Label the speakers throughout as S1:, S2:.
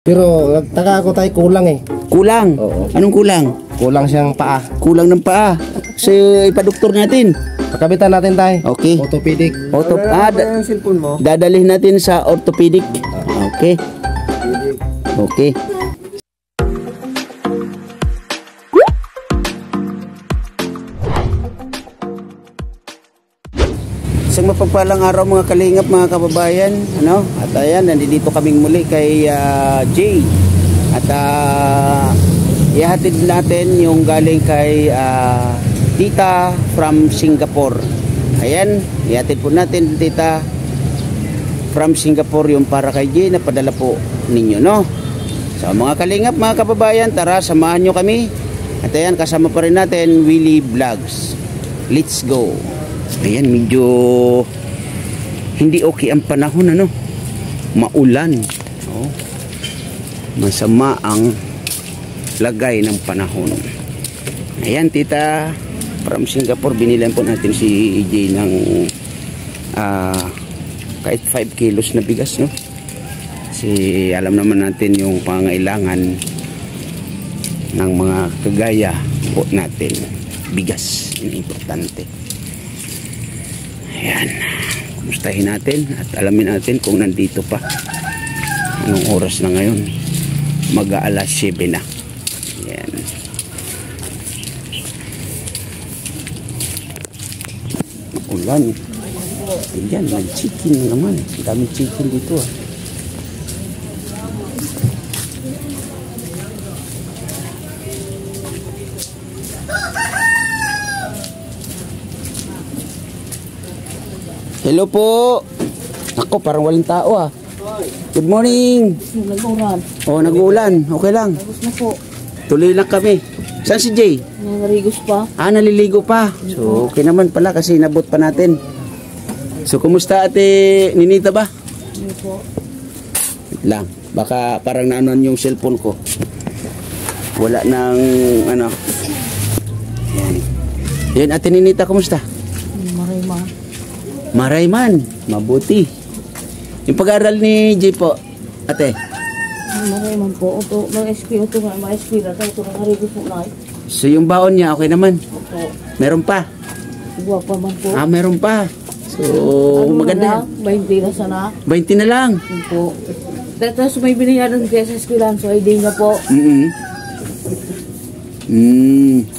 S1: Pero nagtaka ako tayo, kulang eh.
S2: Kulang?
S1: Oo.
S2: Anong kulang?
S1: Kulang siyang paa.
S2: Kulang ng paa. So, ipadoktor natin.
S1: Pagkabitan natin tayo.
S2: Okay.
S1: Orthopedic.
S3: Yung cellphone mo.
S2: Dadalhin natin sa orthopedic. Okay. Okay. Isang mapagpalang araw mga kalingap, mga kababayan, At ayan, nandito kaming muli kay Jay. At ihatid natin yung galing kay tita from Singapore. Ayan, ihatid po natin tita from Singapore yung para kay Jay na padala po ninyo, So mga kalingap, mga kababayan, tara samahan nyo kami. At ayan, kasama pa rin natin Willie Vlogs. Let's go. Ayan, medyo hindi okay ang panahon, maulan. Masama ang lagay ng panahon. Ayan, tita from Singapore, binilan po natin si EJ ng kahit 5 kilos na bigas, kasi alam naman natin yung pangailangan ng mga kagaya po natin, bigas, yun importante. Ayan, kumustahin natin at alamin natin kung nandito pa. Anong oras na ngayon? Mag-aalas 7 na. Ayan. Ulan. Ayan, nag-chicken naman. Daming chicken dito. Hello po. Ako, parang walang tao Good morning.
S4: Nag-ulan.
S2: Nag-uulan. Okay lang.
S4: Tapos na po.
S2: Tuloy lang kami. Saan si Jay?
S4: Nangarigos pa.
S2: Naliligo pa. So, okay naman pala kasi nabot pa natin. So, kumusta ate Ninita ba?
S4: Hindi po.
S2: Wait lang. Baka parang naanuan yung cellphone ko. Wala nang Yan. Yan, ate Ninita, kumusta?
S4: Marayma.
S2: Marayman. Mabuti. Yung pag-aaral ni Jay po, ate?
S4: Marayman po. Ito, mag-SP. Ito nga, ma-SP na. Ito, nangarigos po na.
S2: So, yung baon niya, okay naman?
S4: Opo.
S2: Meron pa?
S4: Buwa pa man po.
S2: Meron pa. So, maganda.
S4: 20 na sana.
S2: 20 na lang.
S4: Opo. Tapos may binayaran kaya sa eskwelahan. So, ID niya po.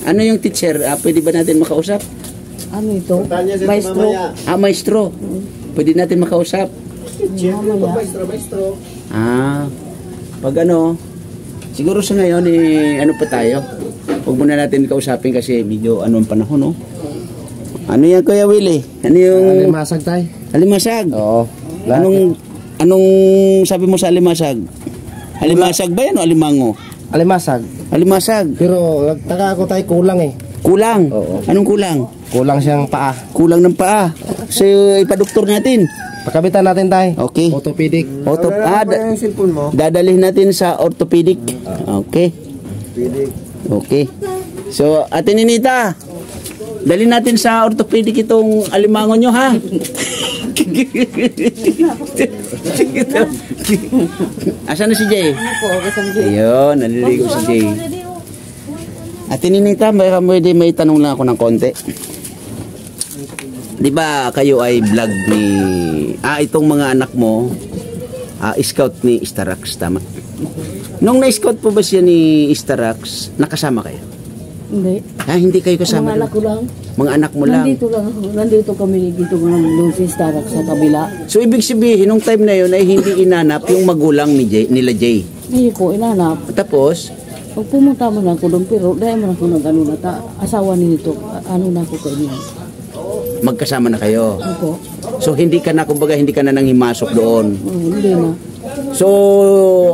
S2: Ano yung teacher? Pwede ba natin makausap?
S4: Ano ito? Maestro.
S2: Maestro. Pwede natin makausap?
S3: Maestro.
S2: Pag siguro sa ngayon, ano pa tayo? Huwag muna natin kausapin kasi medyo ang panahon, Ano yan, Kuya Willie? Ano yung...
S1: Alimasag tayo.
S2: Alimasag?
S1: Oo.
S2: Anong sabi mo sa alimasag? Alimasag ba yan o alimango?
S1: Alimasag.
S2: Alimasag.
S1: Pero nagtaka ako tayo, kulang eh.
S2: Kulang?
S1: Oo.
S2: Anong kulang?
S1: Kulang siyang paa.
S2: Kulang ng paa. So, ipadoktor natin.
S1: Pagkabitan natin tayo.
S2: Okay.
S1: Orthopedic.
S3: Yung cellphone mo.
S2: Dadalhin natin sa orthopedic. Okay. Okay. So, ate Ninita, dalhin natin sa orthopedic itong alimango nyo, ha? Asan na si Jay?
S4: Ano po? Kasang Jay.
S2: Ayun, naliligo si Jay. Ate Ninita, pwede may tanong lang ako ng konti. Di ba kayo ay vlog ni... itong mga anak mo, scout ni Starax, tama? Nung na-scout po ba siya ni Starax, nakasama kayo?
S4: Hindi.
S2: Hindi kayo kasama?
S4: Mga anak ko lang.
S2: Mga anak mo lang?
S4: Nandito lang ako. Nandito kami. Dito nga doon si Starak sa kabila.
S2: So, ibig sabihin, nung time na yun ay hindi inanap yung magulang nila Jay?
S4: Hindi po, inanap.
S2: Tapos?
S4: Pag pumunta man ako doon, pero dahil man ako asawa nito, na ako kayo niya.
S2: Magkasama na kayo?
S4: Opo.
S2: So, hindi ka na nang himasok doon?
S4: Hindi na.
S2: So,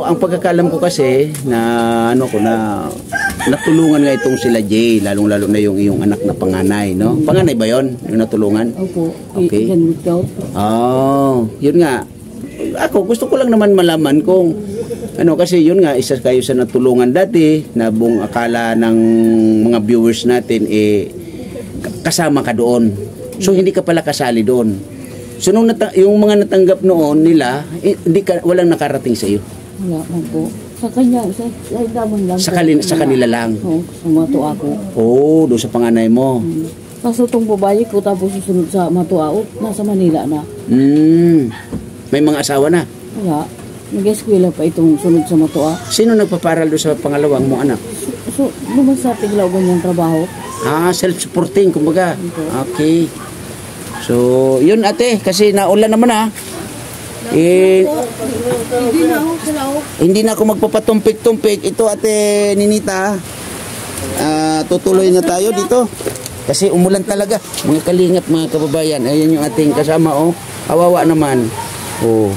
S2: ang pagkakalam ko kasi na natulungan nga itong sila Jay, lalong-lalo na yung iyong anak na panganay, Panganay ba yon yung natulungan?
S4: Opo.
S2: Okay. Yun nga. Ako, gusto ko lang naman malaman kung kasi yun nga, isa kayo sa natulungan dati na buong akala ng mga viewers natin kasama ka doon. So, hindi ka pala kasali doon. So, yung mga natanggap noon nila, walang nakarating sa iyo.
S4: Wala man po. Sa kanya, sa daman lang.
S2: Sa kanila lang.
S4: Oo, sa mato ako.
S2: Oo, doon sa panganay mo.
S4: Kaso itong babae ko tapos susunod sa Matuao, nasa Manila na.
S2: May mga asawa na.
S4: Wala. Nag-eskwela pa itong sunod sa Matuao.
S2: Sino nagpaparal doon sa pangalawang mo anak?
S4: So, lumang sa tiglaw ganyang trabaho.
S2: Self-supporting, kumbaga. Okay. So, yun ate, kasi naulan naman
S4: Hindi na ako sila ako.
S2: hindi na ako magpapatumpik-tumpik. Ito ate Ninita, tutuloy na tayo dito. Kasi umulan talaga. Mga kalingap, mga kababayan. Ayan yung ating kasama, oh. Kawawa naman. Oh.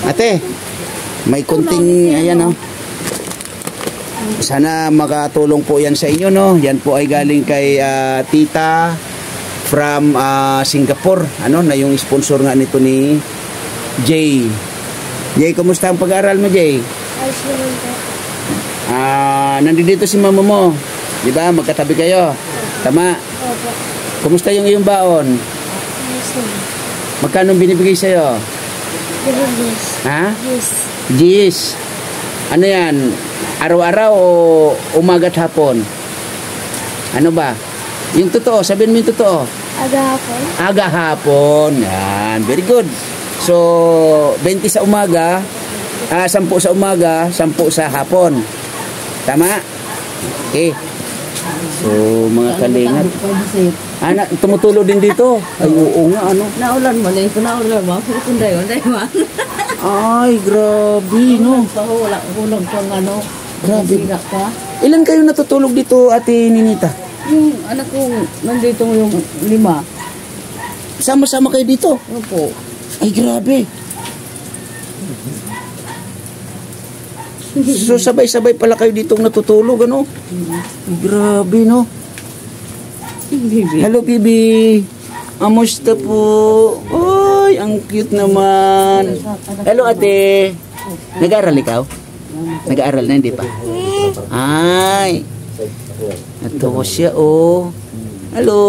S2: Ate, may kunting, ayan, oh. Sana makatulong po yan sa inyo, no? Yan po ay galing kay tita from Singapore. Ano, na yung sponsor nga nito ni Jay. Jay, kumusta ang pag-aaral mo, Jay?
S5: Ayos naman po.
S2: Nandito si mama mo. Di ba? Magkatabi kayo. Tama.
S5: Opo.
S2: Kumusta yung iyong baon?
S5: Ayos naman.
S2: Magkano binibigay sa'yo?
S5: Yes.
S2: Ha?
S5: Yes.
S2: Gis. Ano yan? Araw-araw o umaga at hapon? Ano ba? Yung totoo, sabihin mo yung totoo.
S5: Aga hapon.
S2: Aga hapon. Yan. Very good. So, 20 sa umaga, 10 sa umaga, 10 sa hapon. Tama? Okay. So, mga kalingap. Anak, tumutulo din dito. Ay, oo nga, ano?
S4: Naulan mo, dahil ko naulan mo. Kunday mo.
S2: Ay, grabe, no?
S4: Wala kulang pang ano.
S2: Grabe.
S4: Sira ka.
S2: Ilan kayo natutulog dito, ate Ninita?
S4: Yung anak ko, nandito yung 5.
S2: Sama-sama kayo dito?
S4: Opo.
S2: Ay, grabe. So, sabay-sabay pala kayo ditong natutulog, ano? Ay, grabe, no?
S4: Bibi.
S2: Hello, Bibi. Amusta po? Ay, ang cute naman. Hello, ate. Nag-aaral ikaw? Nag-aaral na, hindi pa? Ay. Ito siya, oh. Hello.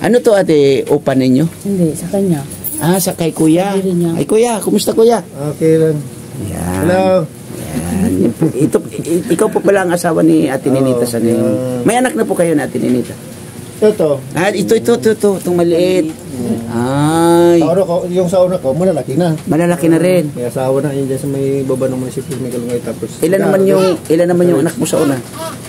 S2: Ano to, ate? Upa ninyo?
S4: Hindi, sa kanya.
S2: Sa kay kuya.
S4: Hindi rin niya.
S2: Ay, kuya. Kumusta, kuya?
S3: Okay lang.
S2: Yan.
S3: Hello.
S2: Yan. Ikaw po pala ang asawa ni Ate Ninita sa ngayon. May anak na po kayo na Ate Ninita?
S3: Ito.
S2: Ito. Itong maliit. Ay.
S3: Yung sa una ko, malalaki na.
S2: Malalaki na rin.
S3: May asawa na yun dyan sa may baba ng munisipyo may Kalungay. Tapos,
S2: Ilan naman yung anak mo sa una?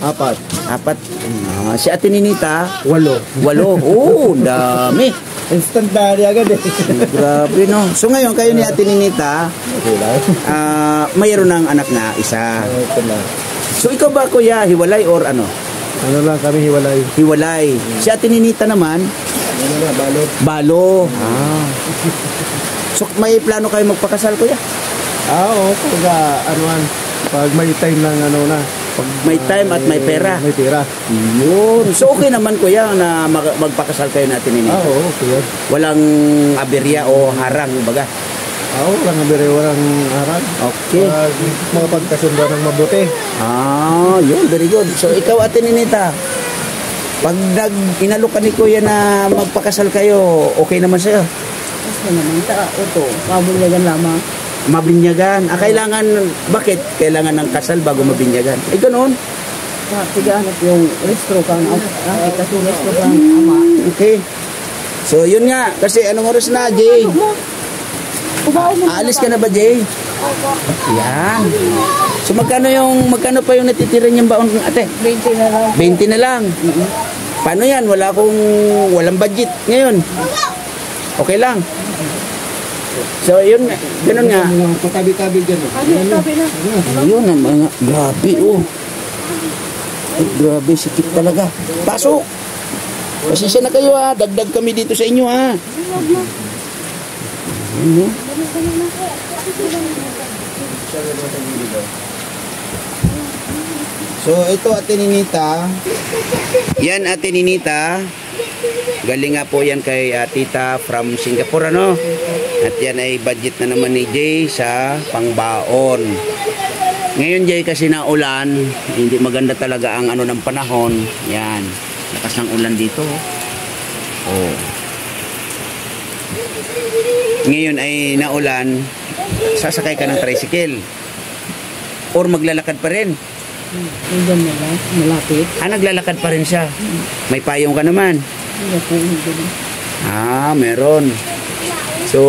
S3: 4.
S2: 4. Si Ate Ninita,
S3: 8.
S2: 8. Oh, dami.
S3: Instant daddy agad eh.
S2: Grabe, no? So ngayon, kayo ni Ate Ninita,
S3: Okay lang.
S2: mayroon ng anak na isa.
S3: Ito na.
S2: So ikaw ba, kuya, hiwalay or ano?
S3: Ano lang kami hiwalay.
S2: Hiwalay. Si Ate Ninita naman,
S3: Ano na, balot.
S2: balo. So may plano kayo magpakasal, kuya?
S3: Oo, pag may time lang pag
S2: May time at may pera.
S3: May pera.
S2: Yun. So okay naman, kuya, na magpakasal kayo natin ini.
S3: Oo, okay.
S2: Walang aberya o harang, baga.
S3: Walang abire, walang harang.
S2: Okay.
S3: Mga pagkasundan ng mabuti.
S2: Yun, very good. So ikaw, Ate Ninita, pag inalok ka ni kuya na magpakasal kayo, okay naman sa'yo?
S4: Kasi naman, ito, kabulyagan lamang.
S2: Mabinyagan. Bakit kailangan ng kasal bago mabinyagan? Ganoon.
S4: Tigahanap yung restro kang kasi restro kang ama.
S2: Okay. So, yun nga. Kasi anong oras na, Jay? Aalis ka na ba, Jay? Yan. So, magkano pa yung natitira niyang baon, ate?
S4: 20 na lang.
S2: 20 na lang. Paano yan? Walang budget ngayon. Okay lang. So, yun, ganun nga.
S3: Patabi-tabi dyan.
S4: Sabi na.
S2: Yun ang mga, grabe, oh. Ay, grabe, sikip talaga. Pasok! Pasensya na kayo, ha. Dagdag kami dito sa inyo, ha. Ano? So, ito, Ate Ninita. Yan, Ate Ninita. Galing nga po yan kay tita from Singapore, ano? At yan ay budget na naman ni Jay sa pangbaon. Ngayon, Jay, kasi na ulan, hindi maganda talaga ang ng panahon. Yan, lakas ng ulan dito. Oh. ngayon ay naulan, sasakay ka ng tricycle. Or maglalakad pa rin.
S4: Diyan na lang, malapit.
S2: Naglalakad pa rin siya. May payong ka naman.
S4: Hindi po, hindi.
S2: Meron. So,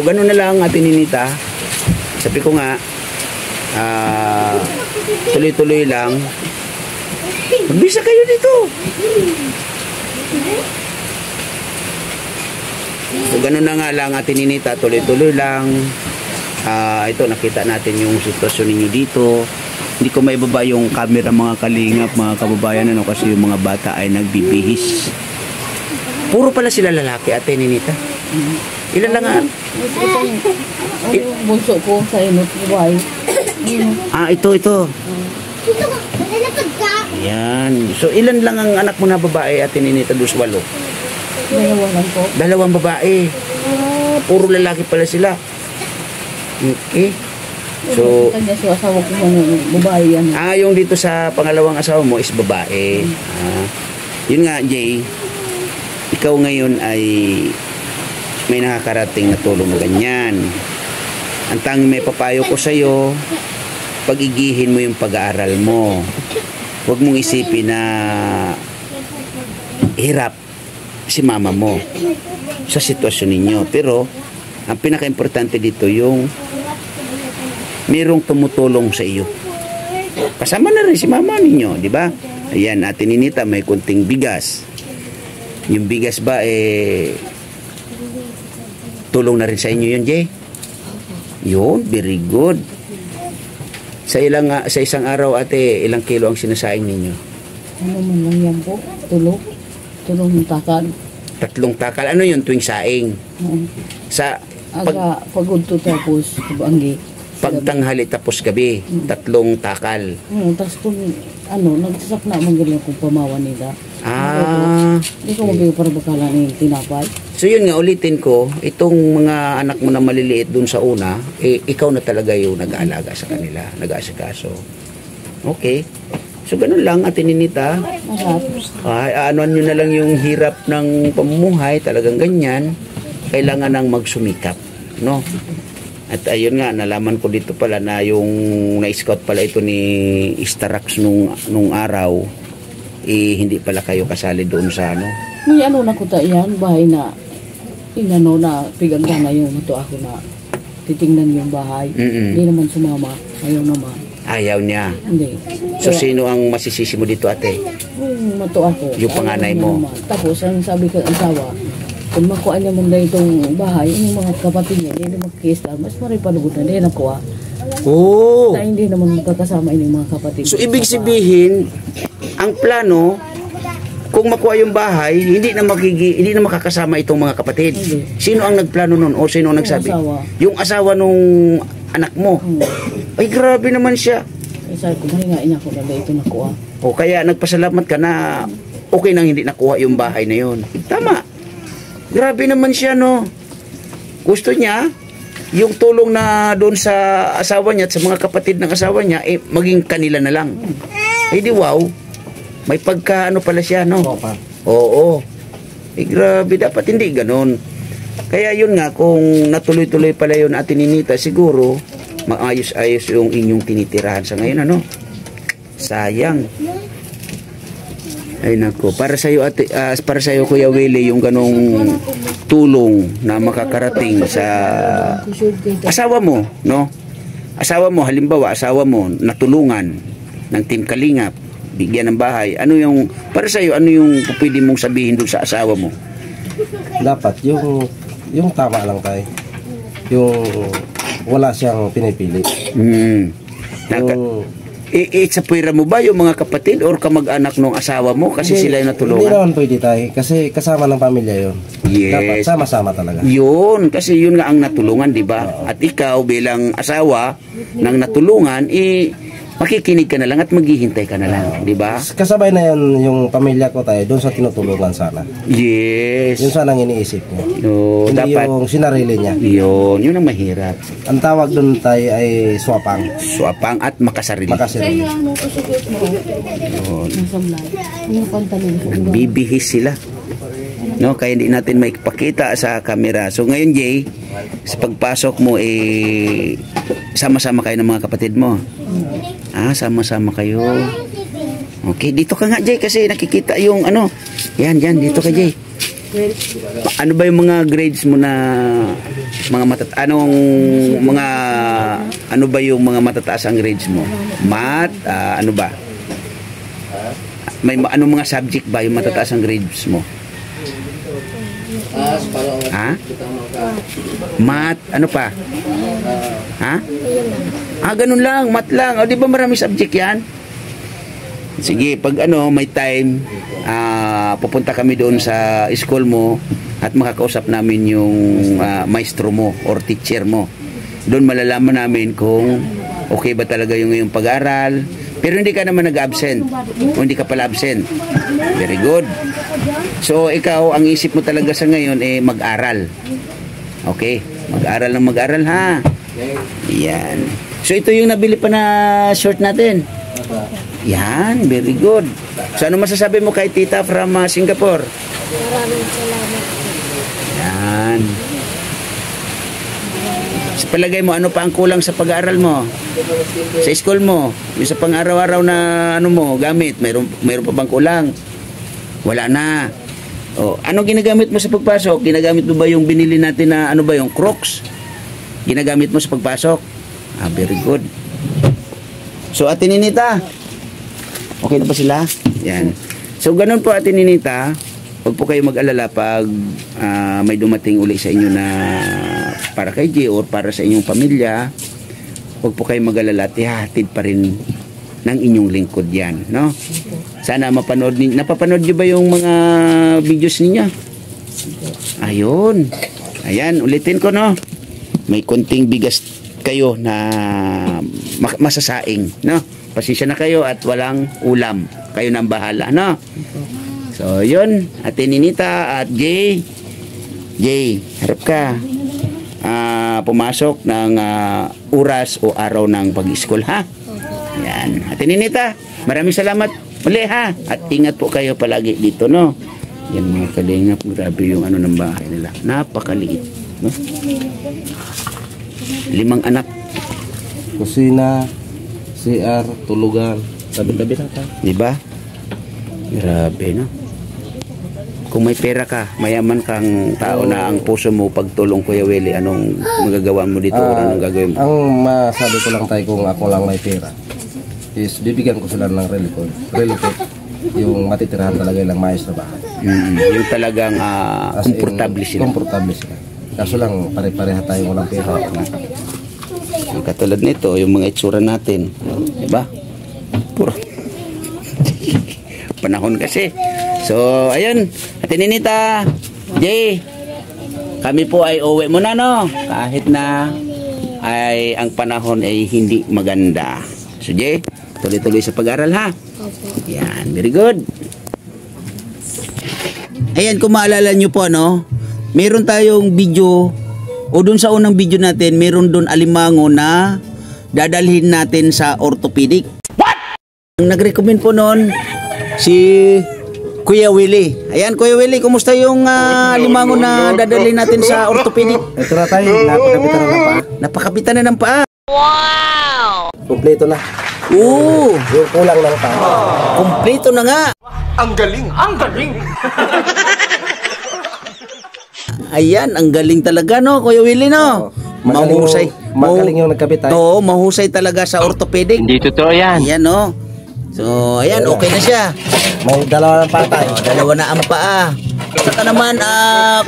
S2: ganun na lang Ate Ninita. Sabi ko nga, tuloy-tuloy lang. Magbisa kayo dito. So, ganun na nga lang Ate Ninita, tuloy-tuloy lang. Ito, nakita natin yung sitwasyon ninyo dito. Hindi ko maibaba yung camera mga kalingap, mga kababayan, kasi yung mga bata ay nagbibihis. Puro pala sila lalaki, Ate Ninita. Ilan lang nga?
S4: Yung bunso ko sa inot, buhay.
S2: Ito. Yan. So, ilan lang ang anak mo na babae, Ate Ninita, dos 8?
S4: Dalawa lang po.
S2: 2 babae. Puro lalaki pala sila. Okay. So,
S4: kanya sa asawa ko babae yan.
S2: yung dito sa pangalawang asawa mo is babae. Yun nga, Jay, ikaw ngayon ay may nakakarating na tulong na ganyan. Ang tanging may papayo ko sa'yo, pag-igihin mo yung pag-aaral mo. Huwag mong isipin na hirap si mama mo sa sitwasyon ninyo. Pero, ang pinaka-importante dito yung mayroong tumutulong sa iyo. Kasama na rin si mama ninyo, di ba? Ayan, Ate Ninita, may kunting bigas. Yung bigas ba, tulong na rin sa inyo yun, Jay? Yun, very good. Sa isang araw, Ate, ilang kilo ang sinasaing ninyo?
S4: Ano man lang yan po? Tulong ng takal.
S2: 3 takal. Ano yun tuwing saing? Sa
S4: Pagod to tapos, banggi.
S2: pagtanghali tapos gabi, 3 takal.
S4: Tapos kung nagsasak na magaling kung pamawa nila. Hindi ko mabigo para bakala ni tinapay.
S2: So yun nga, ulitin ko, itong mga anak mo na maliliit dun sa una, ikaw na talaga yung nag-aalaga sa kanila, nag-aasikaso. Okay. So ganun lang, Ate Ninita. Anuan nyo na lang yung hirap ng pamumuhay, talagang ganyan. Kailangan nang magsumikap, no? At ayun nga, nalaman ko dito pala na yung na-scout pala ito ni Starax nung araw, hindi pala kayo kasali doon sa
S4: May na kuta yan, bahay na na piganda na yung mato ako na titingnan yung bahay. Hindi naman sumama, ayaw naman.
S2: Ayaw niya.
S4: Hindi.
S2: So sino ang masisisi mo dito, Ate?
S4: Yung mato ako.
S2: Yung panganay mo.
S4: Tapos ang sabi ko ang asawa, kung makuha niya muna itong bahay, yung mga kapatid niya, hindi magkisla, mas maripalugutan, hindi nakuha. Na hindi naman magkakasama yung mga kapatid.
S2: So ibig sabihin, ang plano, kung makuha yung bahay, hindi na makakasama itong mga kapatid. Sino ang nagplano nun? O sino ang nagsabi? Yung asawa nung anak mo. Ay, grabe naman siya.
S4: Sabi ko, mahingain niya ako na ito nakuha.
S2: O kaya nagpasalamat ka na okay nang hindi nakuha yung bahay na yun. Tama. Grabe naman siya, no? Gusto niya, yung tulong na doon sa asawa niya at sa mga kapatid ng asawa niya, maging kanila na lang. Ay, di wow. May pagka pala siya, no? Oo. Grabe, dapat hindi ganon. Kaya yun nga, kung natuloy-tuloy pala yun, Ate Ninita, siguro, maayos-ayos yung inyong tinitirahan sa ngayon, ano? Sayang. Ay nako, para sa iyo Kuya Willie, yung ganong tulong na makakarating sa asawa mo, no? Asawa mo, halimbawa, natulungan ng Team Kalingap, bigyan ng bahay. Para sa iyo, ano yung pwede mong sabihin doon sa asawa mo?
S1: Dapat yung tama lang tayo. Yung wala siyang pinipili.
S2: Sa puwera mo ba yung mga kapatid or kamag-anak ng asawa mo kasi sila yung natulungan?
S1: Hindi naman pwede tayo kasi kasama ng pamilya yun.
S2: Yes.
S1: Dapat sama-sama talaga.
S2: Yun, kasi yun nga ang natulungan, di ba? At ikaw bilang asawa ng natulungan, makikinig ka na lang at maghihintay ka na lang, di ba?
S1: Kasabay na yan yung pamilya ko tayo doon sa tinutulungan sana.
S2: Yes.
S1: Yun sana ang iniisip niya. Hindi
S2: Dapat
S1: yung sinarili niya.
S2: yun ang mahirap.
S1: Ang tawag doon tayo ay swapang.
S2: Swapang at makasarili.
S1: Makasarili.
S2: Yun.
S4: Nasamlay. Yung pantalon ko.
S2: Bibihis sila. No, kaya hindi natin maipakita sa camera. So ngayon, Jay, sa pagpasok mo sama-sama kayo ng mga kapatid mo. Sama-sama kayo. Okay, dito ka nga, Jay, kasi nakikita yung ano. Yan, dito ka, Jay. Ano ba yung mga grades mo na ano ba yung mga matataas ang grades mo? Math, ano ba? May anong mga subject ba yung matataas ang grades mo? Math, ano pa? Ganun lang, math lang. O, di ba maraming subject yan? Sige, pag may time, pupunta kami doon sa school mo at makakausap namin yung maestro mo or teacher mo. Doon malalaman namin kung okay ba talaga yung iyong pag-aral. Pero hindi ka naman nag-absent. O hindi ka pala absent. Very good. So, ikaw, ang isip mo talaga sa ngayon mag-aral. Okay? Mag-aral ha. Yan. So, ito yung nabili pa na short natin. Yan, very good. So, ano masasabi mo kay tita from Singapore?
S5: Maraming salamat po.
S2: Yan. Sa palagay mo, ano pa ang kulang sa pag-aaral mo? Sa school mo? Yung sa pang-araw-araw na gamit, mayroon pa bang kulang? Wala na. O, ano ginagamit mo sa pagpasok? Ginagamit mo ba yung binili natin na yung Crocs? Ginagamit mo sa pagpasok? Very good. So, Ate Ninita, okay na ba sila? Yan. So, ganun po, Ate Ninita, huwag po kayo mag-alala pag may dumating uli sa inyo na para kay G or para sa inyong pamilya. Huwag po kayo mag-alala at ihatid pa rin ng inyong lingkod yan, no? Sana napapanood nyo ba yung mga videos ninyo? Ayun. Ayan, ulitin ko, no? May konting bigas kayo na masasaing, no? Pasensya na kayo at walang ulam. Kayo nang bahala, no? So, yun. Ate Ninita at Jay, harap ka. Pumasok ng oras o araw ng pag-school, ha? Yan. Ate Ninita, maraming salamat uli, ha? At ingat po kayo palagi dito, no? Yan mga kalingap. Grabe yung ng bahay nila. Napakaliit, no? 5 anak.
S1: Kusina, CR, tulugan. Tabi-tabi na tayo.
S2: Diba? Grabe, no? Kung may pera ka, mayaman kang tao na ang puso mo pagtulong, Kuya Willie, anong magagawa mo dito? Anong gagawin mo?
S1: Ang masabi ko lang tayo kung ako lang may pera is bibigyan ko sila ng relocate. Yung matitirahan talaga ilang maayos na bahay.
S2: Yung talagang komportable sila.
S1: Komportable sila. Kaso lang, pare-pareha tayo walang pera.
S2: Yung katulad nito, yung mga itsura natin. Diba? Puro. Panahon kasi. So, ayun. Ate Ninita, Jay, kami po ay uwi muna, no? Kahit na ay ang panahon ay hindi maganda. So, Jay, tuloy-tuloy sa pag-aral, ha? Yan, very good. Ayan, kung maalala nyo po, no? Meron tayong video, o dun sa unang video natin, meron dun alimango na dadalhin natin sa orthopedic. What? Ang nag-recommend po noon, si Kuya Willie. Ayan, Kuya Willie, kumusta yung alimango na dadalhin natin sa orthopedic?
S1: Ito na tayo, napakabitan na ng paa.
S2: Napakabitan na ng paa.
S5: Wow!
S1: Kompleto na.
S2: Oo,
S1: Yung kulang ng paa.
S2: kompleto na nga.
S6: Ang galing! Ang galing!
S2: Ayan, ang galing talaga, no, Kuya Willie, no? Mahusay.
S1: Magaling yung nagkabit tayo.
S2: Oo, mahusay talaga sa orthopedic.
S6: Hindi totoo yan.
S2: Ayan, no? So, ayan, okay na siya.
S1: May dalawa ng paa tayo.
S2: Dalawa na ang paa. Saka naman,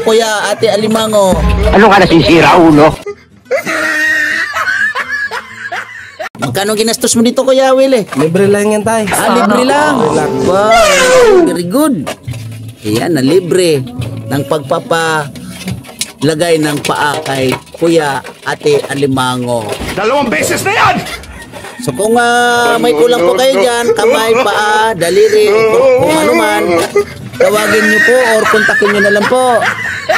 S2: Kuya, Ate Alimango.
S6: Ano ka nasisira, ulo?
S2: Magkano ginastos mo dito, Kuya Willie?
S1: Libre lang yan tayo.
S2: Libre lang. Wow, very good. Ayan, na libre ng pagpapalagay ng paa kay Kuya Ate Alimango.
S6: 2 beses na yan!
S2: So kung may kulang po kayo dyan, kamay, paa, daliri, kung ano man, tawagin nyo po or kontakin nyo na lang po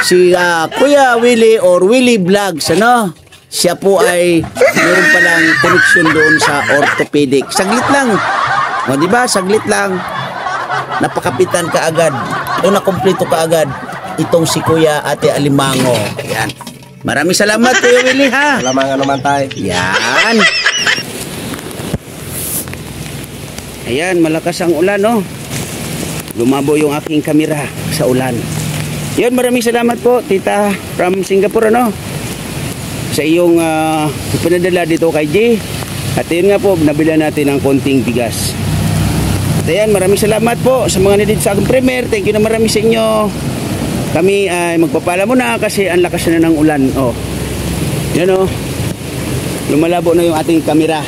S2: si Kuya Willie or Willie Vlogs, ano? Siya po ay meron palang connection doon sa orthopedic. Saglit lang. O diba? Saglit lang. Napakapitan ka agad. O nakompleto ka agad. itong si Kuya Ate Alimango. Ayan. Maraming salamat Kuya Willie ha.
S1: Salamat naman tayo.
S2: Yan. Ayan, malakas ang ulan, no? Lumabo yung aking kamera sa ulan. Yun, maraming salamat po, tita from Singapore, ano? Sa iyong pinadala dito kay Jay. At yun nga po, nabila natin ng konting bigas. At ayan, maraming salamat po sa mga nandito sa aking premier. Thank you na marami sa inyo. Kami ay magpapala muna kasi ang lakas na ng ulan. Oh. Yan o. Lumalabo na yung ating kamera.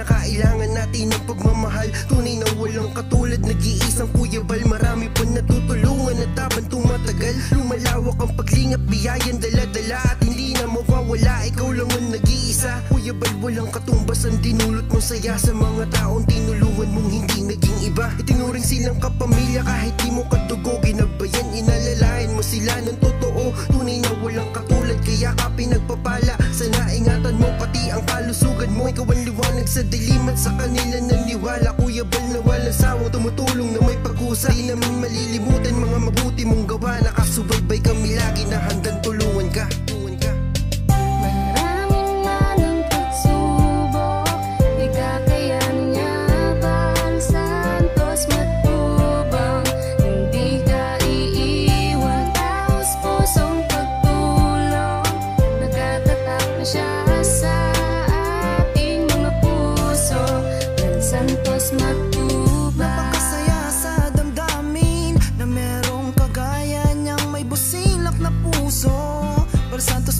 S7: Kailangan natin ng pagmamahal, tunay na walang katulad, nag-iisang Kuya Bal. Marami pa natutulungan at habang tumatagal, lumalawak ang paglingap, biyayan dala-dala at hindi na mawawala. Ikaw lang ang nag-iisa, Kuya Bal, walang katumbas ang dinulot mong saya sa mga taong tinulungan mong hindi naging iba. Itinuring silang kapamilya kahit di mo kadugo, ginabayan, inalalayan mo sila ng totoo. Tunay na walang katulad, kaya ka pinagpapala. Sana ingatan mo pati ang kalusugan mo. Ikaw ang liwanag sa dilim at sa kanila naniwala. Kuya Bal na walang sawang tumutulong na may pag-usa. Di namin malilimutan mga mabuti mong gawa. Nakasubaybay kami lagi na handang tulungan ka.
S5: Maraming manang pagsubok, di kakayanin yaban, santos matubang. Hindi ka iiwan, taos pusong pagtulong. Nagkatatak na siya sa ating mga puso. Santos matubang.
S7: Napakasaya sa damdamin na merong kagaya niyang may busilak na puso. Para Santos